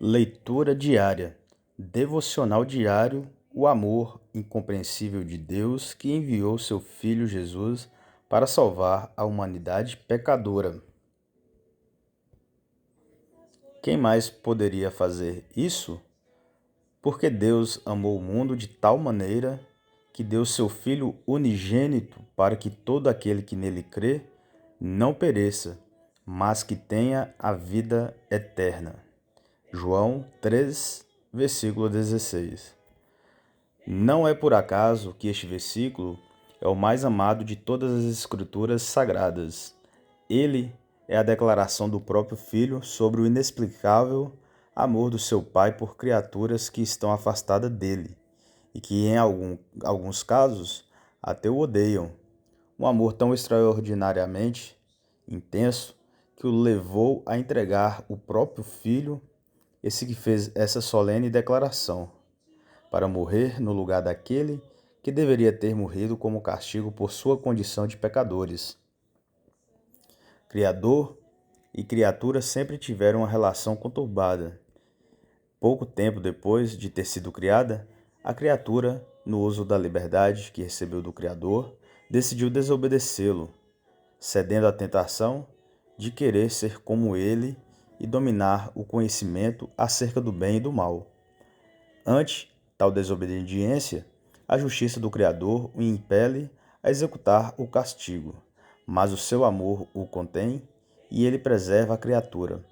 Leitura diária. Devocional diário. O amor incompreensível de Deus que enviou seu Filho Jesus para salvar a humanidade pecadora. Quem mais poderia fazer isso? Porque Deus amou o mundo de tal maneira que deu seu Filho unigênito para que todo aquele que nele crê não pereça, mas que tenha a vida eterna. João 3, versículo 16. Não é por acaso que este versículo é o mais amado de todas as Escrituras sagradas. Ele é a declaração do próprio Filho sobre o inexplicável amor do seu Pai por criaturas que estão afastadas dele e que, em alguns casos, até o odeiam. Um amor tão extraordinariamente intenso que o levou a entregar o próprio Filho, esse que fez essa solene declaração, para morrer no lugar daquele que deveria ter morrido como castigo por sua condição de pecadores. Criador e criatura sempre tiveram uma relação conturbada. Pouco tempo depois de ter sido criada, a criatura, no uso da liberdade que recebeu do Criador, decidiu desobedecê-lo, cedendo à tentação de querer ser como ele e dominar o conhecimento acerca do bem e do mal. Ante tal desobediência, a justiça do Criador o impele a executar o castigo, mas o seu amor o contém e ele preserva a criatura,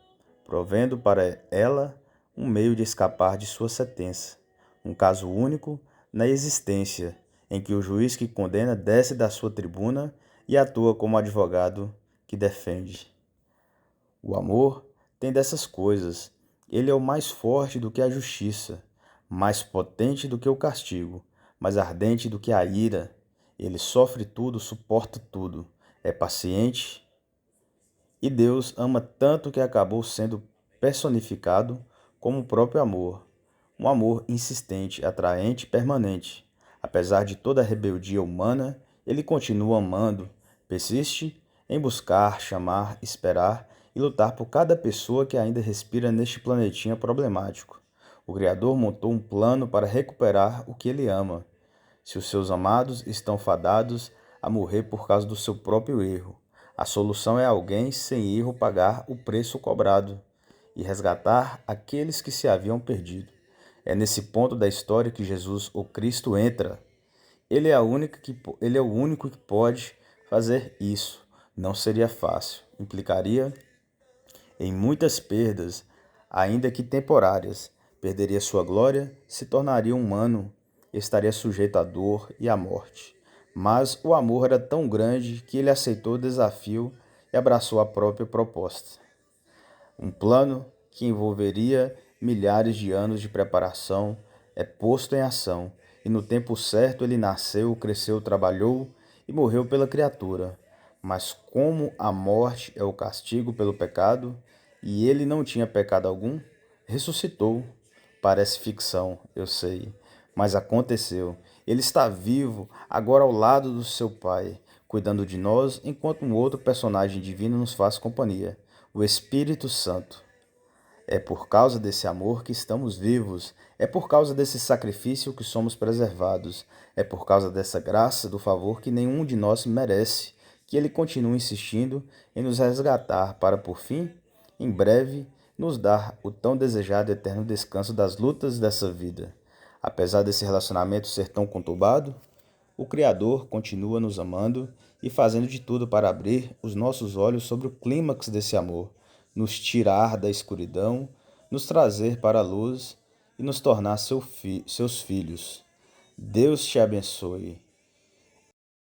provendo para ela um meio de escapar de sua sentença, um caso único na existência, em que o juiz que condena desce da sua tribuna e atua como advogado que defende. O amor tem dessas coisas. Ele é o mais forte do que a justiça, mais potente do que o castigo, mais ardente do que a ira. Ele sofre tudo, suporta tudo, é paciente. E Deus ama tanto que acabou sendo personificado como o próprio amor. Um amor insistente, atraente e permanente. Apesar de toda a rebeldia humana, ele continua amando, persiste em buscar, chamar, esperar e lutar por cada pessoa que ainda respira neste planetinha problemático. O Criador montou um plano para recuperar o que ele ama. Se os seus amados estão fadados a morrer por causa do seu próprio erro, a solução é alguém sem erro pagar o preço cobrado e resgatar aqueles que se haviam perdido. É nesse ponto da história que Jesus, o Cristo, entra. Ele é o único que pode fazer isso. Não seria fácil. Implicaria em muitas perdas, ainda que temporárias. Perderia sua glória, se tornaria humano, estaria sujeito à dor e à morte. Mas o amor era tão grande que ele aceitou o desafio e abraçou a própria proposta. Um plano que envolveria milhares de anos de preparação é posto em ação, e no tempo certo ele nasceu, cresceu, trabalhou e morreu pela criatura. Mas como a morte é o castigo pelo pecado, e ele não tinha pecado algum, ressuscitou. Parece ficção, eu sei, mas aconteceu. Ele está vivo, agora ao lado do seu Pai, cuidando de nós, enquanto um outro personagem divino nos faz companhia, o Espírito Santo. É por causa desse amor que estamos vivos, é por causa desse sacrifício que somos preservados, é por causa dessa graça do favor que nenhum de nós merece, que ele continua insistindo em nos resgatar para, por fim, em breve, nos dar o tão desejado eterno descanso das lutas dessa vida. Apesar desse relacionamento ser tão conturbado, o Criador continua nos amando e fazendo de tudo para abrir os nossos olhos sobre o clímax desse amor, nos tirar da escuridão, nos trazer para a luz e nos tornar seus filhos. Deus te abençoe.